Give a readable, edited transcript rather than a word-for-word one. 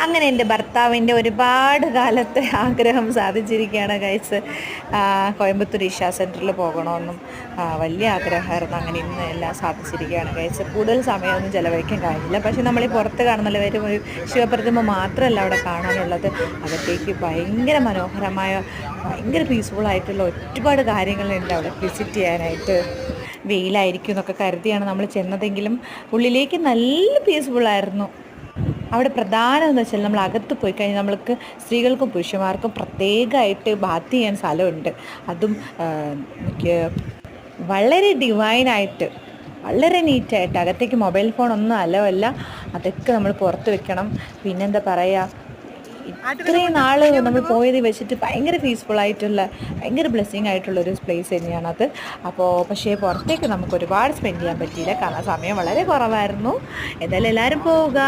അങ്ങനെ എൻ്റെ ഭർത്താവിൻ്റെ ഒരുപാട് കാലത്തെ ആഗ്രഹം സാധിച്ചിരിക്കുകയാണ് ഗൈസ്. കോയമ്പത്തൂർ ഇഷ സെൻറ്ററിൽ പോകണമെന്നും വലിയ ആഗ്രഹമായിരുന്നു. അങ്ങനെ ഇന്ന് എല്ലാം സാധിച്ചിരിക്കുകയാണ് ഗൈസ്. കൂടുതൽ സമയമൊന്നും ചിലവഴിക്കാൻ കഴിഞ്ഞില്ല. പക്ഷേ നമ്മൾ ഈ പുറത്ത് കാണുന്ന വരും ഒരു ശിവപ്രതിമ മാത്രമല്ല അവിടെ കാണാനുള്ളത്. അകത്തേക്ക് ഭയങ്കര മനോഹരമായ ഭയങ്കര പീസ്ഫുള്ളായിട്ടുള്ള ഒരുപാട് കാര്യങ്ങളുണ്ട് അവിടെ വിസിറ്റ് ചെയ്യാനായിട്ട്. വെയിലായിരിക്കും എന്നൊക്കെ കരുതിയാണ് നമ്മൾ ചെന്നതെങ്കിലും ഉള്ളിലേക്ക് നല്ല പീസ്ഫുള്ളായിരുന്നു. അവിടെ പ്രധാനം എന്ന് വെച്ചാൽ നമ്മൾ അകത്ത് പോയി കഴിഞ്ഞാൽ നമ്മൾക്ക് സ്ത്രീകൾക്കും പുരുഷന്മാർക്കും പ്രത്യേകമായിട്ട് ബാത്ത് ചെയ്യാൻ സ്ഥലമുണ്ട്. അതും എനിക്ക് വളരെ ഡിവൈനായിട്ട് വളരെ നീറ്റായിട്ട്. അകത്തേക്ക് മൊബൈൽ ഫോണൊന്നും അലവല്ല, അതൊക്കെ നമ്മൾ പുറത്ത് വെക്കണം. പിന്നെന്താ പറയുക, ഇത്രയും നാൾ നമ്മൾ പോയത് വെച്ചിട്ട് ഭയങ്കര പീസ്ഫുള്ളായിട്ടുള്ള ഭയങ്കര ബ്ലെസ്സിങ് ആയിട്ടുള്ളൊരു പ്ലേസ് തന്നെയാണത്. പക്ഷേ പുറത്തേക്ക് നമുക്ക് ഒരുപാട് സ്പെൻഡ് ചെയ്യാൻ പറ്റിയില്ല, കാരണം സമയം വളരെ കുറവായിരുന്നു. എന്തായാലും എല്ലാവരും പോവുക.